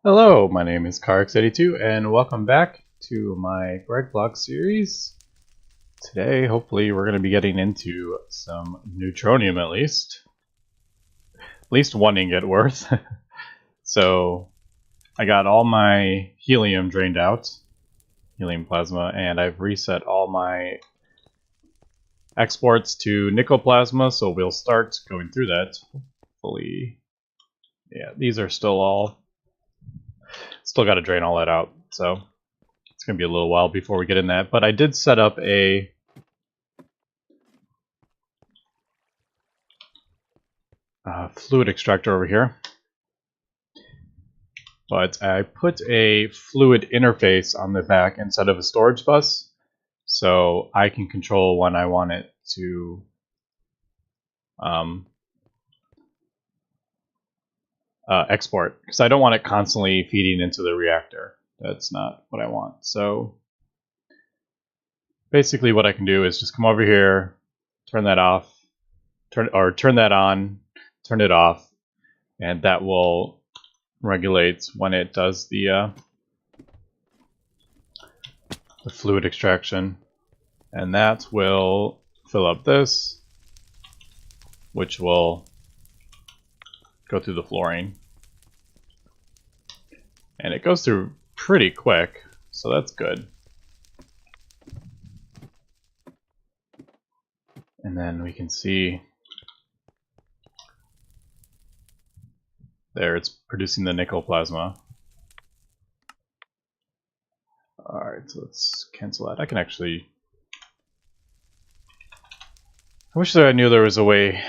Hello, my name is CarX82 and welcome back to my GregBlock series. Today, hopefully, we're going to be getting into some Neutronium at least one ingot worth. So, I got all my helium drained out, helium plasma, and I've reset all my exports to nickel plasma, so we'll start going through that. Hopefully, yeah, these are still got to drain all that out, so it's going to be a little while before we get in that. But I did set up a fluid extractor over here. But I put a fluid interface on the back instead of a storage bus, so I can control when I want it to export, because I don't want it constantly feeding into the reactor. That's not what I want. So basically what I can do is just come over here, turn that off, turn that on, turn it off, and that will regulate when it does the fluid extraction. And that will fill up this, which will go through the fluorine. And it goes through pretty quick, so that's good. And then we can see there it's producing the nickel plasma. Alright, so let's cancel that. I can actually... I wish that I knew there was a way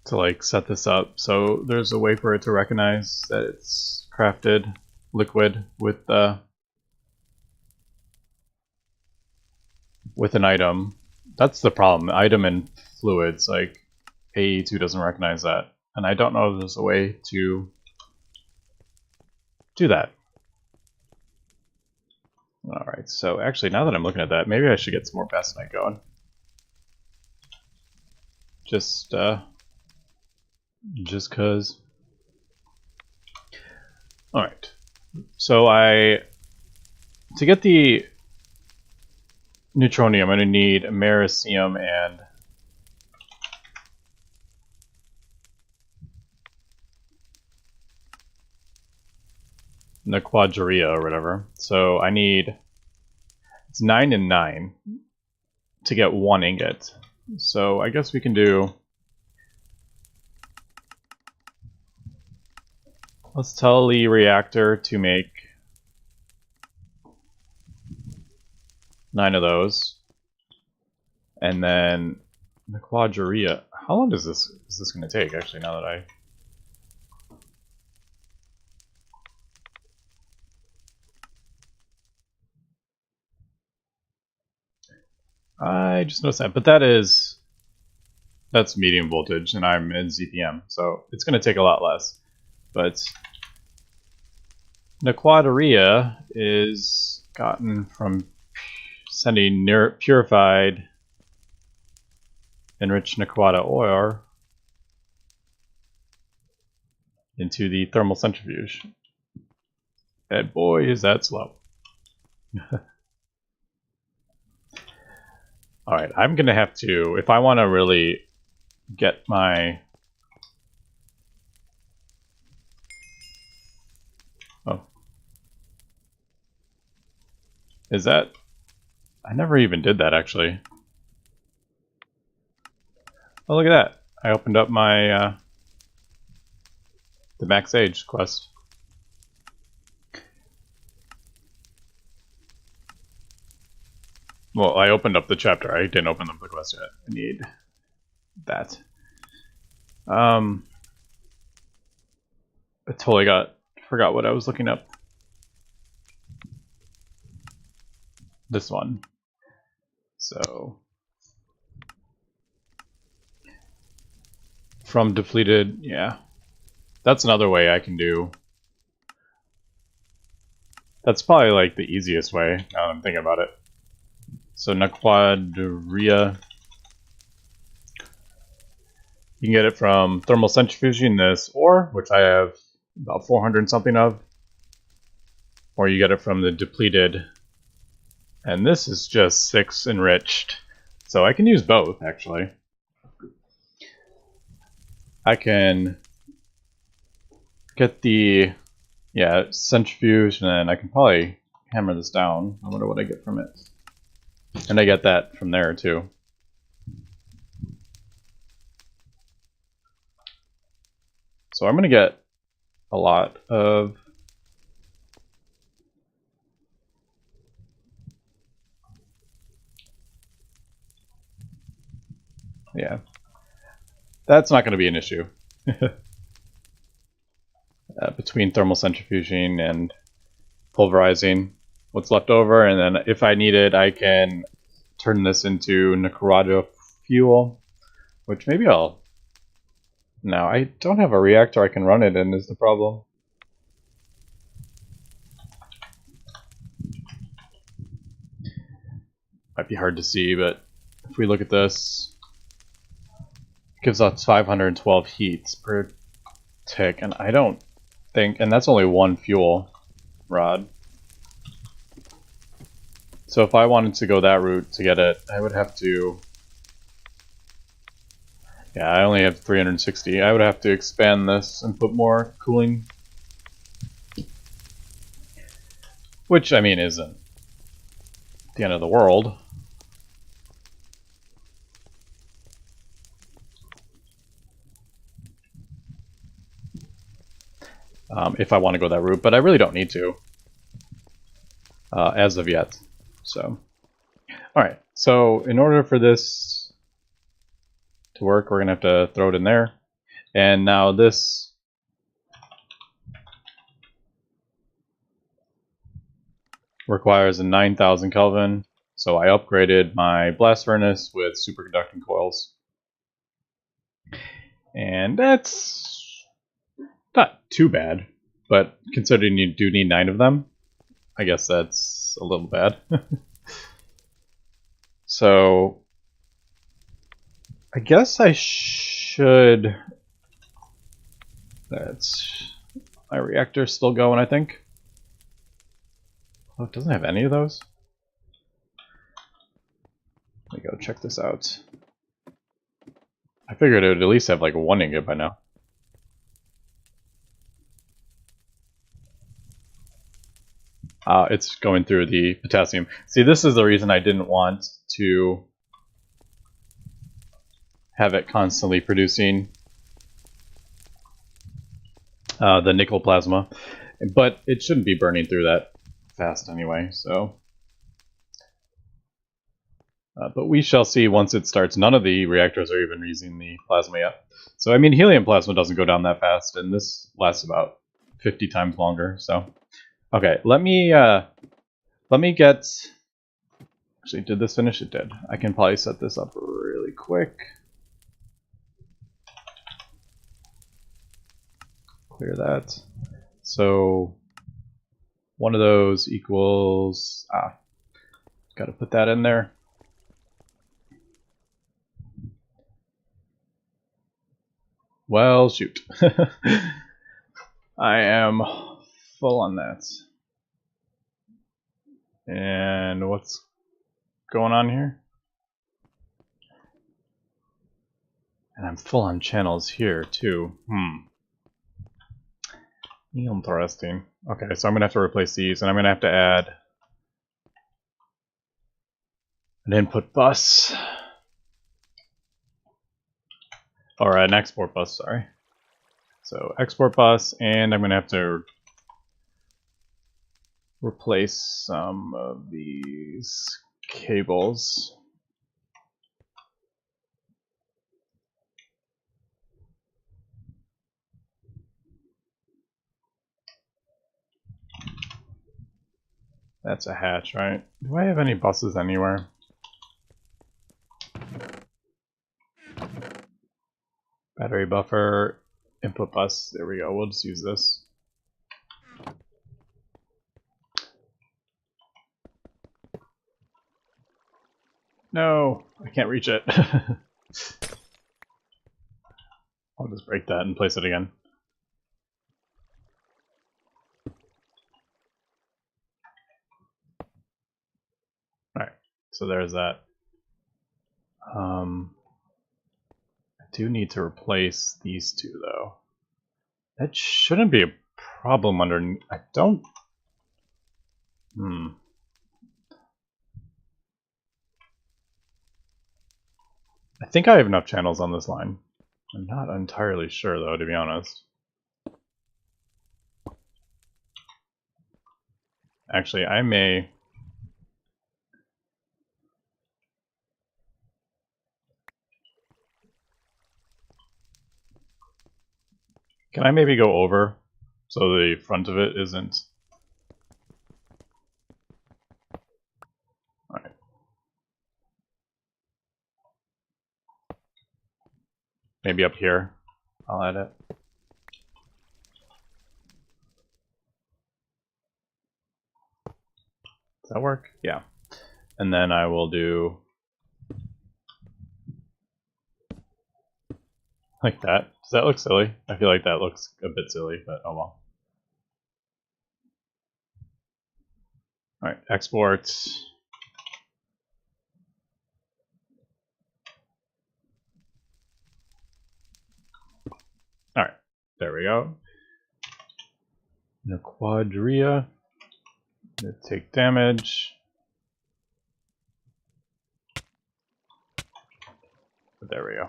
to like set this up so there's a way for it to recognize that it's crafted liquid with an item. That's the problem. Item and fluids, like AE2 doesn't recognize that, and I don't know if there's a way to do that. Alright, so actually now that I'm looking at that, maybe I should get some more Basanite going. Just cause. Alright, so to get the Neutronium, I'm going to need Americium and Quadria or whatever. So I need, it's 9 and 9 to get 1 ingot. So I guess we can do, let's tell the reactor to make 9 of those. And then the Quadria, how long is this going to take, actually, now that I just noticed that, but that's medium voltage, and I'm in ZPM, so it's going to take a lot less. But the Quadria is gotten from sending purified enriched Naquata ore into the thermal centrifuge. And boy, is that slow. Alright, I'm going to have to, if I want to really get my... Oh. Is that... I never even did that, actually. Oh, look at that. I opened up my, the Max Age quest. Well, I opened up the chapter. I didn't open up the quest yet. I need that. I totally forgot what I was looking up. This one. So, from depleted, yeah. That's another way I can do. That's probably like the easiest way, now that I'm thinking about it. So Naquadria You can get it from thermal centrifuging this ore, which I have about 400 something of, or you get it from the depleted, and this is just 6 enriched. So I can use both, actually. I can get the, yeah, centrifuge, and then I can probably hammer this down. I wonder what I get from it. And I get that from there, too. So I'm going to get a lot of... Yeah. That's not going to be an issue. Between thermal centrifuging and pulverizing what's left over, and then if I need it, I can turn this into Nicaragua fuel, which maybe I'll... Now, I don't have a reactor I can run it in, is the problem. Might be hard to see, but if we look at this, it gives us 512 heats per tick, and I don't think, and that's only one fuel rod. So if I wanted to go that route to get it, I would have to... Yeah, I only have 360. I would have to expand this and put more cooling. Which, I mean, isn't the end of the world. If I want to go that route, but I really don't need to. As of yet. So, alright, so in order for this to work, we're going to have to throw it in there. And now this requires a 9,000 Kelvin, so I upgraded my blast furnace with superconducting coils. And that's not too bad, but considering you do need 9 of them, I guess that's a little bad. So, I guess I should... That's... My reactor's still going, I think. Oh, it doesn't have any of those? Let me go check this out. I figured it would at least have like 1 ingot by now. It's going through the potassium. See, this is the reason I didn't want to have it constantly producing the nickel plasma. But it shouldn't be burning through that fast anyway, so... but we shall see once it starts. None of the reactors are even using the plasma yet. So, I mean, helium plasma doesn't go down that fast, and this lasts about 50 times longer, so... Okay, let me get... Actually, did this finish? It did. I can probably set this up really quick. Clear that. So, one of those equals... gotta put that in there. Well, shoot. I am full on that. And what's going on here? And I'm full on channels here too. Interesting. Okay, so I'm gonna have to replace these, and I'm gonna have to add an input bus. Or an export bus, sorry. So export bus, and I'm gonna have to replace some of these cables. That's a hatch, right? Do I have any buses anywhere? Battery buffer, input bus, there we go, we'll just use this. No, I can't reach it. I'll just break that and place it again. Alright, so there's that. I do need to replace these two, though. That shouldn't be a problem under... I don't... I think I have enough channels on this line. I'm not entirely sure, though, to be honest. Actually, I may... Can I maybe go over so the front of it isn't... Alright. Maybe up here. I'll add it. Does that work? Yeah. And then I will do... like that. Does that look silly? I feel like that looks a bit silly, but oh well. Alright, export. Alright, there we go. Quadria. Take damage. But there we go.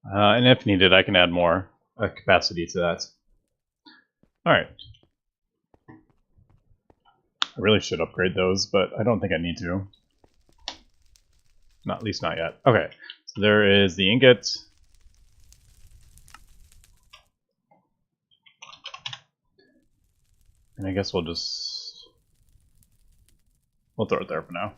And if needed, I can add more capacity to that. Alright. I really should upgrade those, but I don't think I need to. Not, at least not yet. Okay, so there is the ingot. And I guess we'll throw it there for now.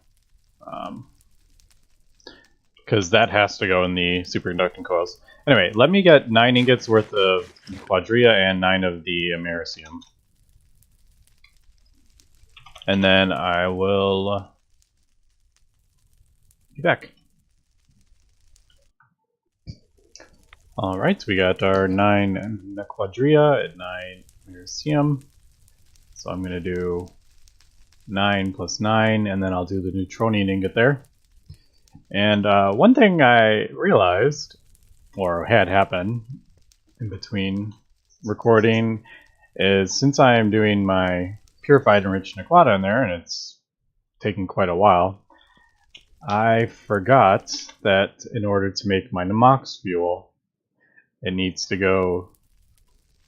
Because that has to go in the superconducting coils. Anyway, let me get 9 ingots worth of Quadria and 9 of the Americium. And then I will be back. Alright, so we got our 9 Quadria and 9 Americium. So I'm going to do 9 plus 9, and then I'll do the Neutronium ingot there. And one thing I realized, or had happen in between recording, is since I am doing my purified enriched Nequata in there, and it's taking quite a while, I forgot that in order to make my Nemox fuel, it needs to go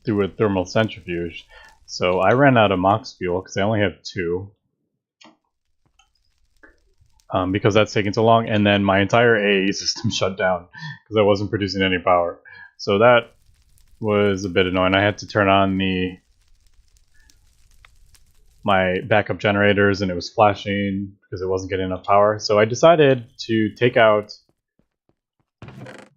through a thermal centrifuge. So I ran out of Mox fuel because I only have 2. Because that's taking so long, and then my entire AE system shut down because I wasn't producing any power. So that was a bit annoying. I had to turn on my backup generators, and it was flashing because it wasn't getting enough power. So I decided to take out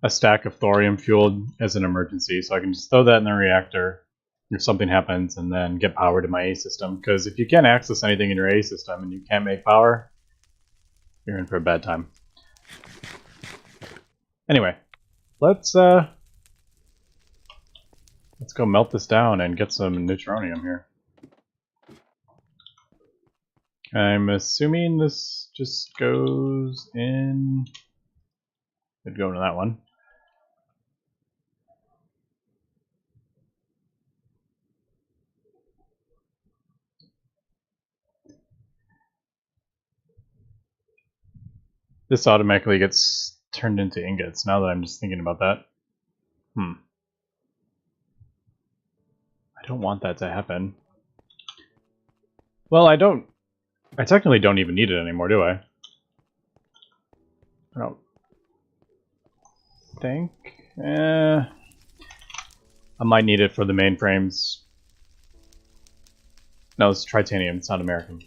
a stack of thorium fuel as an emergency, so I can just throw that in the reactor if something happens, and then get power to my A system. Because if you can't access anything in your A system and you can't make power, you're in for a bad time. Anyway, let's go melt this down and get some Neutronium here. I'm assuming this just goes in... It'd go into that one. This automatically gets turned into ingots, now that I'm just thinking about that. I don't want that to happen. Well, I technically don't even need it anymore, do I? I don't think. I might need it for the mainframes. No, it's titanium, it's not American.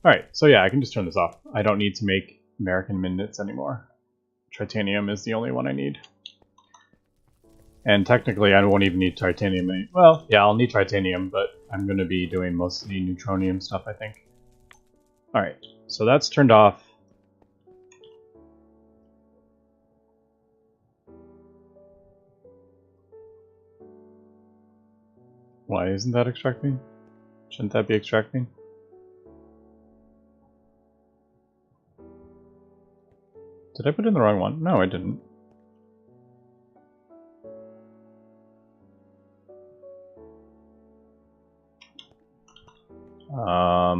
Alright, so yeah, I can just turn this off. I don't need to make American minutes anymore. Titanium is the only one I need. And technically I won't even need titanium. Well, yeah, I'll need titanium, but I'm going to be doing most of the Neutronium stuff, I think. Alright, so that's turned off. Why isn't that extracting? Shouldn't that be extracting? Did I put in the wrong one? No, I didn't. Are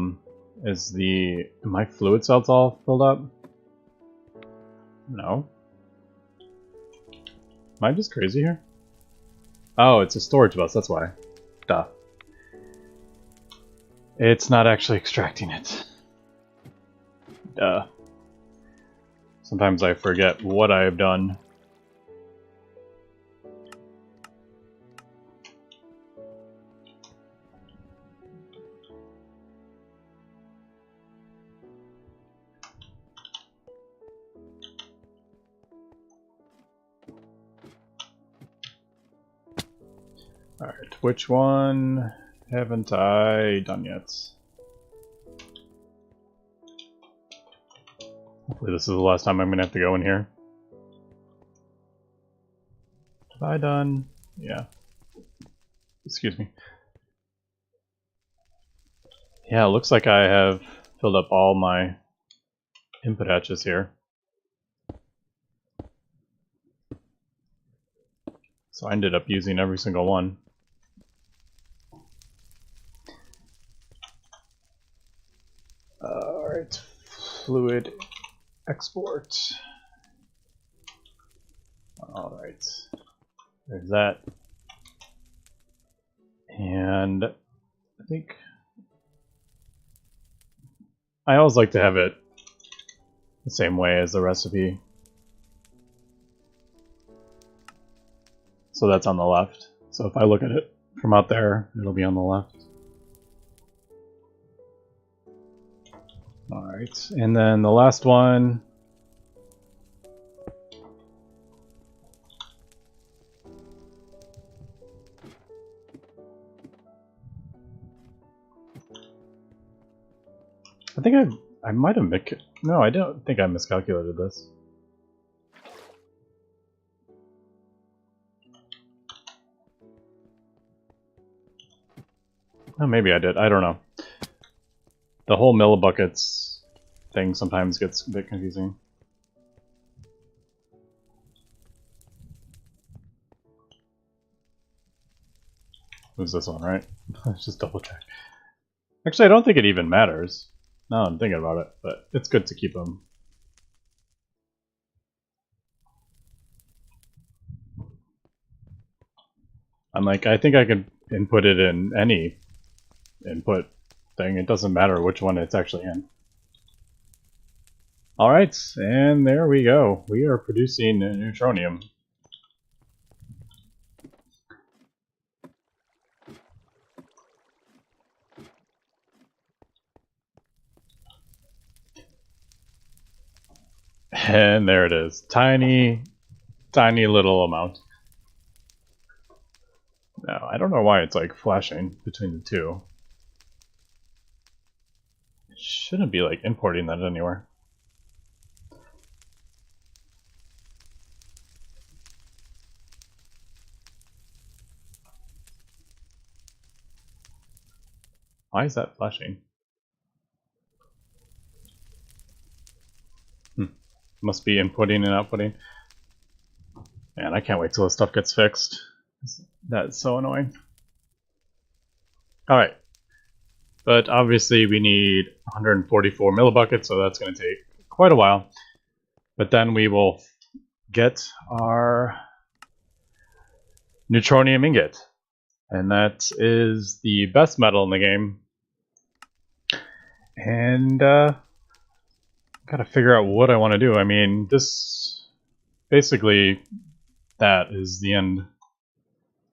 my fluid cells all filled up? No. Am I just crazy here? Oh, it's a storage bus, that's why. Duh. It's not actually extracting it. Duh. Sometimes I forget what I have done. Alright, which one haven't I done yet? Hopefully this is the last time I'm going to have to go in here. Have I done? Yeah. Excuse me. Yeah, it looks like I have filled up all my input hatches here. So I ended up using every single one. Alright, fluid export. Alright, there's that. And I think I always like to have it the same way as the recipe. So that's on the left. So if I look at it from out there, it'll be on the left. Alright, and then the last one. I think I might have no, I don't think I miscalculated this. Oh, maybe I did. I don't know. The whole millibuckets thing sometimes gets a bit confusing. It was this one, right? Let's just double check. Actually, I don't think it even matters. Now I'm thinking about it, but it's good to keep them. I'm like, I think I could input it in any input thing. It doesn't matter which one it's actually in. Alright, and there we go. We are producing Neutronium. And there it is. Tiny, tiny little amount. Now, I don't know why it's like flashing between the two. It shouldn't be like importing that anywhere. Why is that flashing? Must be inputting and outputting. Man, I can't wait till this stuff gets fixed. That's so annoying. Alright. But obviously we need 144 millibuckets, so that's going to take quite a while. But then we will get our Neutronium ingot. And that is the best metal in the game. And gotta figure out what I want to do. I mean, this basically that is the end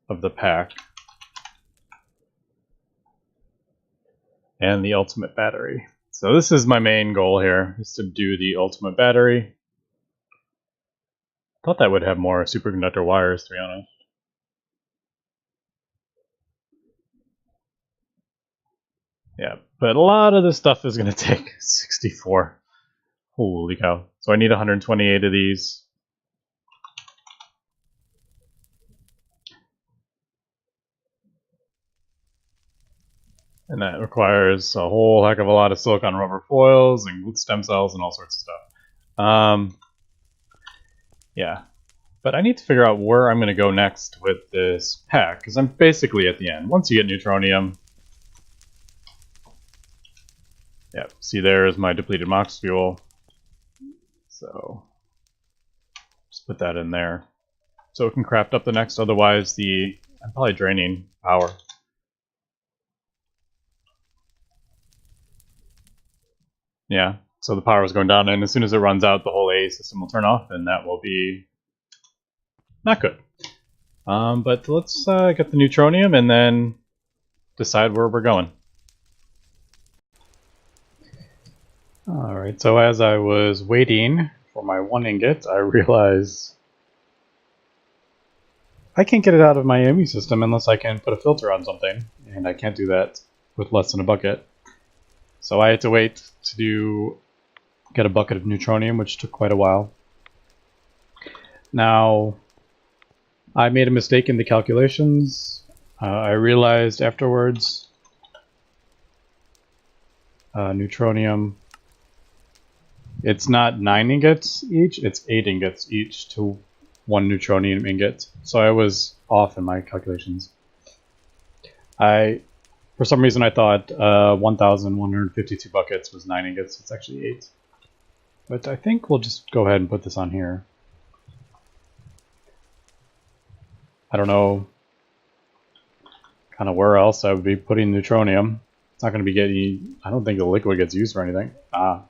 of the pack. And the ultimate battery. So this is my main goal here, is to do the ultimate battery. Thought that would have more superconductor wires, to be honest. Yeah, but a lot of this stuff is going to take 64. Holy cow. So I need 128 of these. And that requires a whole heck of a lot of silicon rubber foils and stem cells and all sorts of stuff. Yeah. But I need to figure out where I'm going to go next with this pack, because I'm basically at the end. Once you get Neutronium... Yeah, see there is my depleted Mox fuel. So... just put that in there. So it can craft up the next, otherwise I'm probably draining power. Yeah, so the power is going down, and as soon as it runs out, the whole A system will turn off, and that will be not good. But let's get the Neutronium and then decide where we're going. Alright, so as I was waiting for my 1 ingot, I realized I can't get it out of my MU system unless I can put a filter on something, and I can't do that with less than a bucket. So I had to wait to get a bucket of Neutronium, which took quite a while. Now, I made a mistake in the calculations. I realized afterwards Neutronium, it's not 9 ingots each, it's 8 ingots each to 1 Neutronium ingot. So I was off in my calculations. For some reason I thought 1,152 buckets was 9 ingots. It's actually 8. But I think we'll just go ahead and put this on here. I don't know kind of where else I would be putting Neutronium. It's not going to be getting... I don't think the liquid gets used for anything. It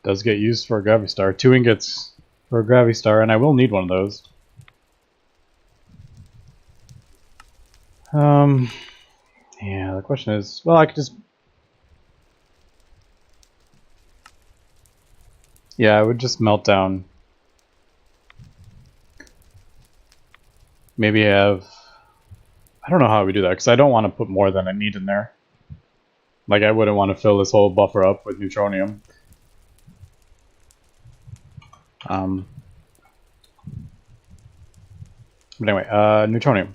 does get used for a Gravistar. 2 ingots for a Gravistar, and I will need one of those. Yeah, the question is, well, I could just... Yeah, I would just melt down. Maybe have... I don't know how we do that, because I don't want to put more than I need in there. Like, I wouldn't want to fill this whole buffer up with Neutronium. But anyway, Neutronium.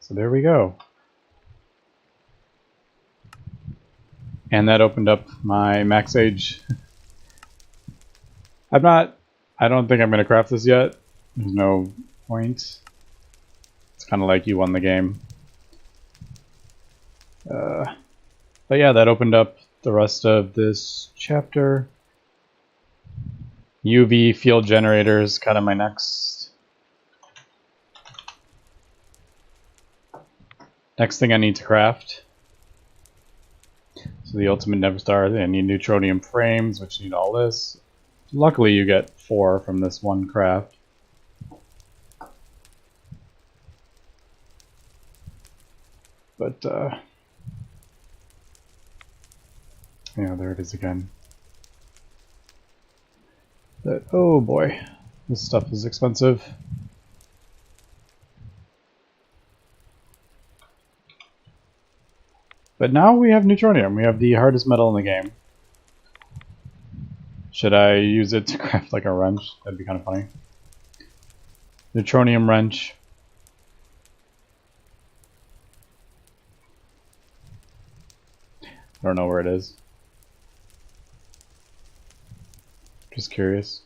So there we go. And that opened up my max age. I don't think I'm going to craft this yet. There's no point. It's kind of like you won the game. But yeah, that opened up the rest of this chapter. UV field generators, kind of my next thing I need to craft. So the ultimate Never Star, I need Neutronium frames, which need all this. Luckily you get 4 from this one craft. But, yeah, there it is again. But, oh boy, this stuff is expensive. But now we have Neutronium. We have the hardest metal in the game. Should I use it to craft like a wrench? That'd be kind of funny. Neutronium wrench. I don't know where it is. Just curious.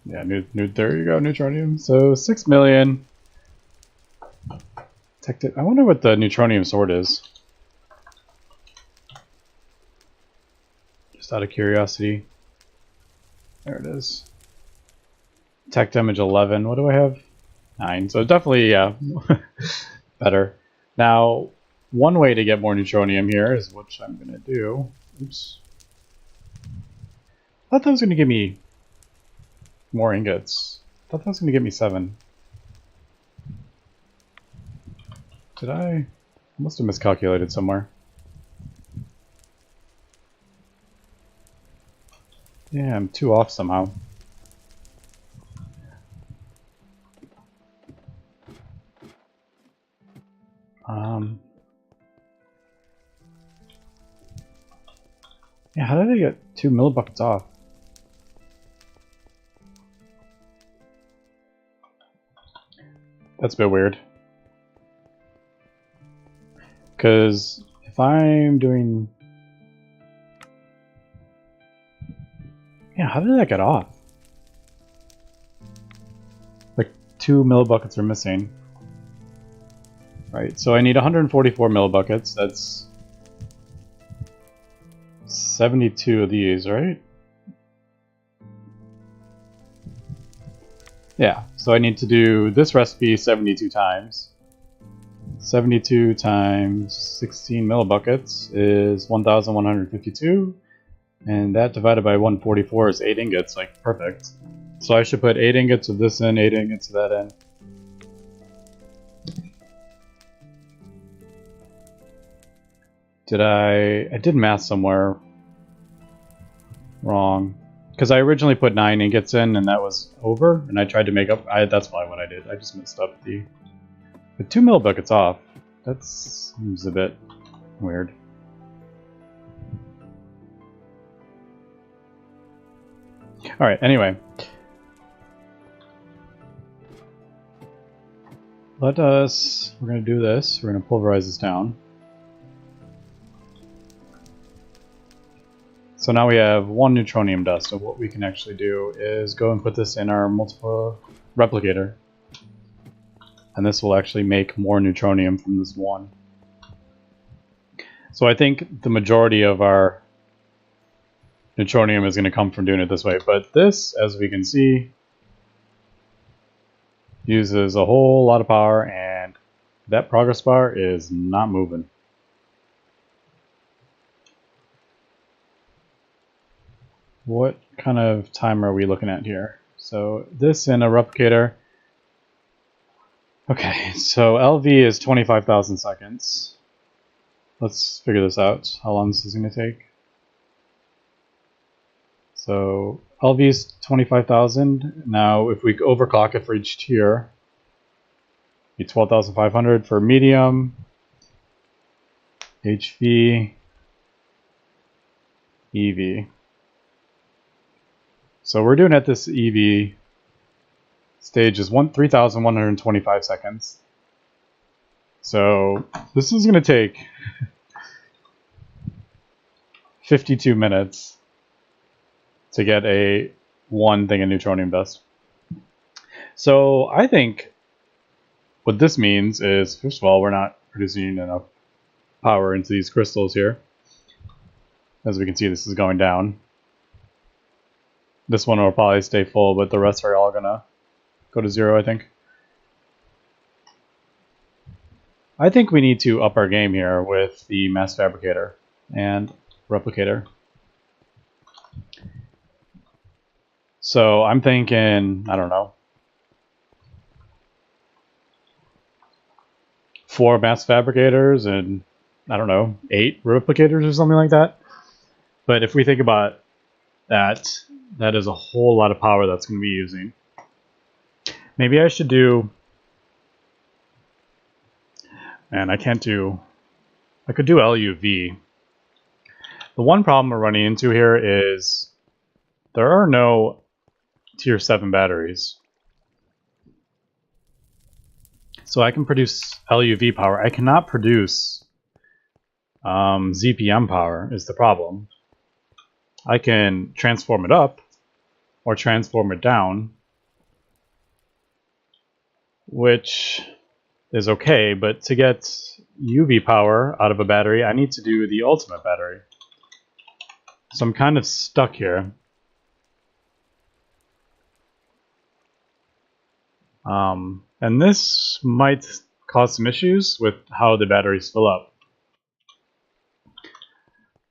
Yeah, there you go, Neutronium. So 6 million. I wonder what the Neutronium sword is. Just out of curiosity. There it is. Tech damage 11. What do I have? 9. So definitely, yeah, better. Now, one way to get more Neutronium here is what I'm going to do. Oops. I thought that was going to give me more ingots. I thought that was going to give me 7. Did I? I must have miscalculated somewhere. Yeah, I'm 2 off somehow. Yeah, how did I get 2 millibuckets off? That's a bit weird. Because if I'm doing... Yeah, how did that get off? Like 2 millibuckets are missing. Right, so I need 144 millibuckets. That's 72 of these, right? Yeah, so I need to do this recipe 72 times. 72 times 16 millibuckets is 1,152, and that divided by 144 is 8 ingots, like perfect. So I should put 8 ingots of this in, 8 ingots of that in. I did math somewhere wrong. Because I originally put 9 ingots in and that was over, and I tried to make up, that's probably what I did. I just messed up the 2 millibuckets off. That seems a bit weird. Alright, anyway. We're going to do this. We're going to pulverize this down. So now we have 1 Neutronium dust, so what we can actually do is go and put this in our multiple replicator. And this will actually make more Neutronium from this 1. So I think the majority of our Neutronium is going to come from doing it this way, but this, as we can see, uses a whole lot of power, and that progress bar is not moving. What kind of time are we looking at here? So this in a replicator. Okay, so LV is 25,000 seconds. Let's figure this out, how long this is going to take. So LV is 25,000. Now if we overclock it for each tier, be 12,500 for medium, HV, EV. So we're doing at this EV stage is 3,125 seconds. So this is going to take 52 minutes to get one thing of Neutronium dust. So I think what this means is, first of all, we're not producing enough power into these crystals here. As we can see, this is going down. This one will probably stay full, but the rest are all gonna go to 0, I think. I think we need to up our game here with the mass fabricator and replicator. So I'm thinking, I don't know, 4 mass fabricators and, I don't know, 8 replicators or something like that. But if we think about that, that is a whole lot of power that's going to be using. Maybe I should do... Man, I can't do... I could do LUV. The one problem we're running into here is there are no tier 7 batteries. So I can produce LUV power. I cannot produce ZPM power is the problem. I can transform it up or transform it down, which is okay, but to get UV power out of a battery, I need to do the ultimate battery. So I'm kind of stuck here. And this might cause some issues with how the batteries fill up.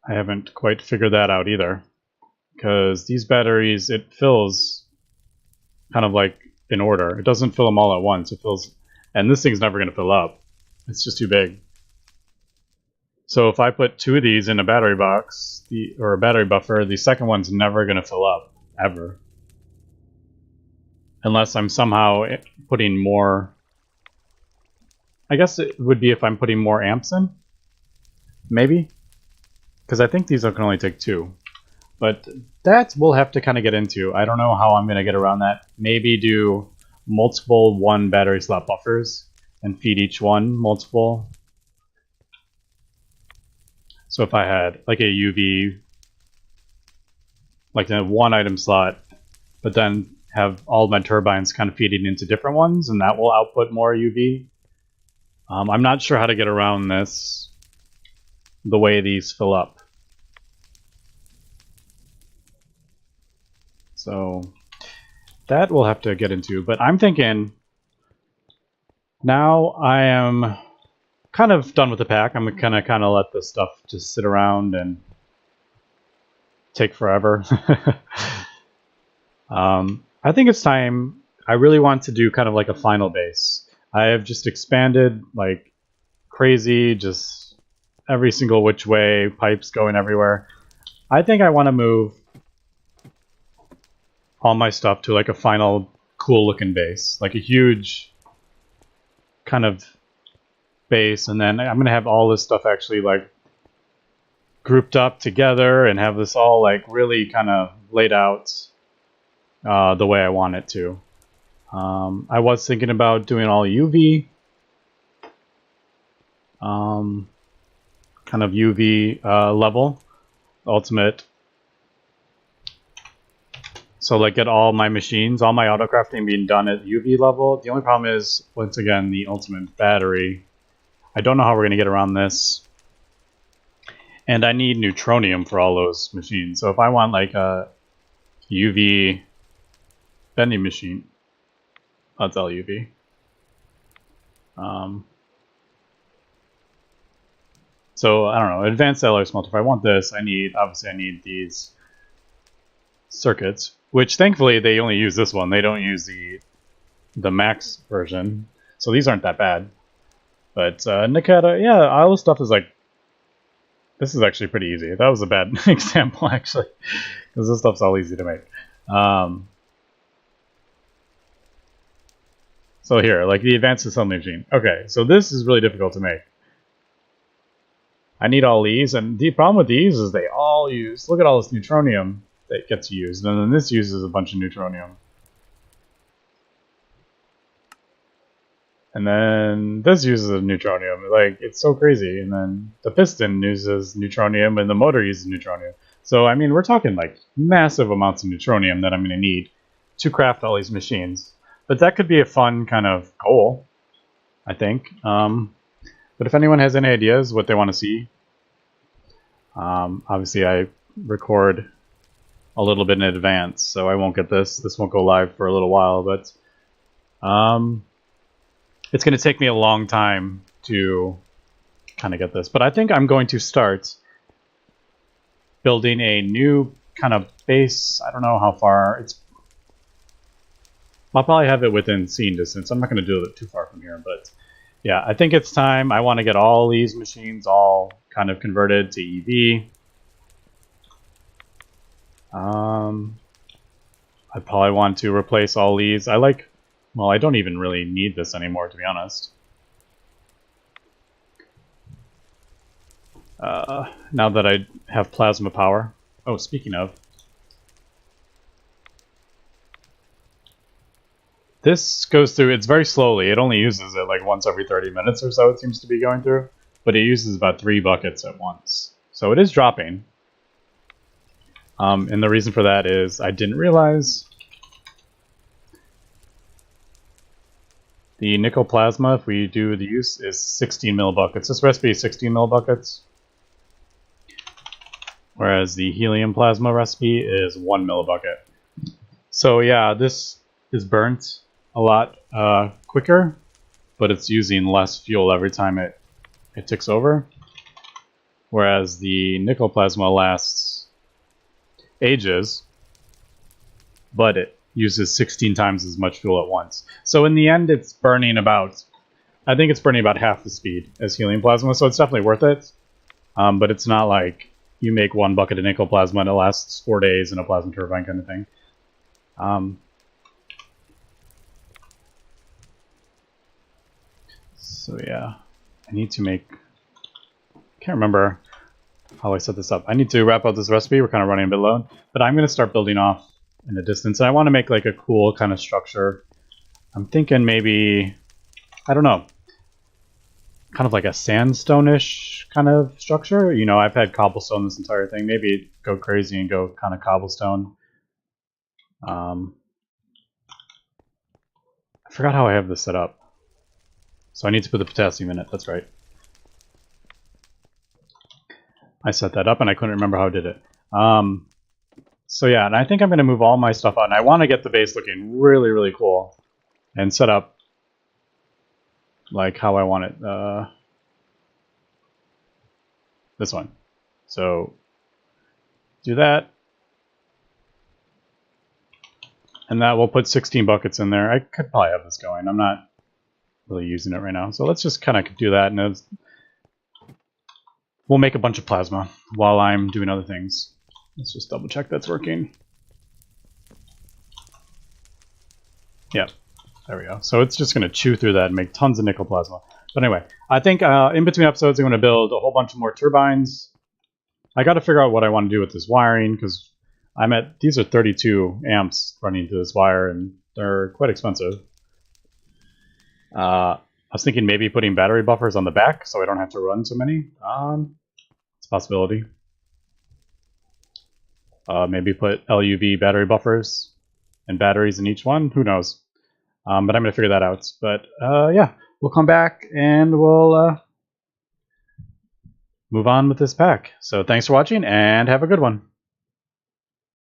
I haven't quite figured that out either, because these batteries, it fills kind of like in order. It doesn't fill them all at once. It fills, and this thing's never going to fill up. It's just too big. So if I put 2 of these in a battery box, or a battery buffer, the second one's never going to fill up, ever. Unless I'm somehow putting more... I guess it would be if I'm putting more amps in? Maybe? Because I think these can only take 2. But that we'll have to kind of get into. I don't know how I'm going to get around that. Maybe do multiple 1 battery slot buffers and feed each one multiple. So if I had like a UV, like a 1 item slot, but then have all my turbines kind of feeding into different ones, and that will output more UV. I'm not sure how to get around this, the way these fill up. So that we'll have to get into, but I'm thinking now I am kind of done with the pack. I'm gonna kind of let this stuff just sit around and take forever. I think it's time. I really want to do kind of like a final base. I have just expanded like crazy, just every single which way, pipes going everywhere. I think I want to move all my stuff to like a final cool looking base, like a huge kind of base, and then I'm gonna have all this stuff actually like grouped up together and have this all like really kind of laid out the way I want it to. I was thinking about doing all UV, kind of UV level, ultimate. So like get all my machines, all my autocrafting being done at UV level. The only problem is, once again, the ultimate battery. I don't know how we're going to get around this. And I need Neutronium for all those machines. So if I want like a UV vending machine, that's all UV. So I don't know, advanced alloy smelter. If I want this, obviously I need these circuits, which thankfully they only use this one. They don't use the max version, so these aren't that bad. But Nikata, yeah, all this stuff is like, this is actually pretty easy. That was a bad example actually, because this stuff's all easy to make. So here, like the advanced assembly machine. Okay, so this is really difficult to make. I need all these, and the problem with these is they all use, look at all this Neutronium that gets used, and then this uses a bunch of Neutronium. And then this uses a Neutronium. Like, it's so crazy. And then the piston uses Neutronium, and the motor uses Neutronium. So, I mean, we're talking like massive amounts of Neutronium that I'm going to need to craft all these machines. But that could be a fun kind of goal, I think. But if anyone has any ideas what they want to see, obviously I record a little bit in advance, so I won't get this. This won't go live for a little while, but it's going to take me a long time to kind of get this. But I think I'm going to start building a new kind of base. I don't know how far it's. I'll probably have it within scene distance. I'm not going to do it too far from here, but yeah, I think it's time. I want to get all these machines all kind of converted to EV. I probably want to replace all these. Well, I don't even really need this anymore, to be honest. Now that I have plasma power. Oh, speaking of. This goes through, it's very slowly. It only uses it like once every 30 minutes or so, it seems to be going through. But it uses about 3 buckets at once. So it is dropping. And the reason for that is I didn't realize the nickel plasma, if we do the use, is 16 millibuckets. This recipe is 16 millibuckets. Whereas the helium plasma recipe is 1 millibucket. So yeah, this is burnt a lot quicker, but it's using less fuel every time it ticks over. Whereas the nickel plasma lasts ages, but it uses 16 times as much fuel at once. So in the end, it's burning about, I think it's burning about half the speed as helium plasma, so it's definitely worth it. But it's not like you make 1 bucket of nickel plasma and it lasts 4 days in a plasma turbine kind of thing. So yeah, I need to make, can't remember how I set this up. I need to wrap up this recipe. We're kind of running a bit low, but I'm going to start building off in the distance. And I want to make like a cool kind of structure I'm thinking maybe, I don't know, kind of like a sandstone-ish kind of structure. You know, I've had cobblestone this entire thing. Maybe go crazy and go kind of cobblestone. I forgot how I have this set up. So I need to put the potassium in it, that's right. I set that up and I couldn't remember how I did it. So yeah, and I think I'm going to move all my stuff out. And I want to get the base looking really, really cool. And set up like how I want it. This one. So do that. And that will put 16 buckets in there. I could probably have this going. I'm not really using it right now. So let's just kind of do that. And we'll make a bunch of plasma while I'm doing other things. Let's just double check that's working. Yeah, there we go. So it's just going to chew through that and make tons of nickel plasma. But anyway, I think in between episodes I'm going to build a whole bunch more turbines. I got to figure out what I want to do with this wiring because these are 32 amps running to this wire and they're quite expensive. I was thinking maybe putting battery buffers on the back so I don't have to run so many. It's a possibility. Maybe put LUV battery buffers and batteries in each one. Who knows? But I'm going to figure that out. But yeah, we'll come back and we'll move on with this pack. So thanks for watching and have a good one.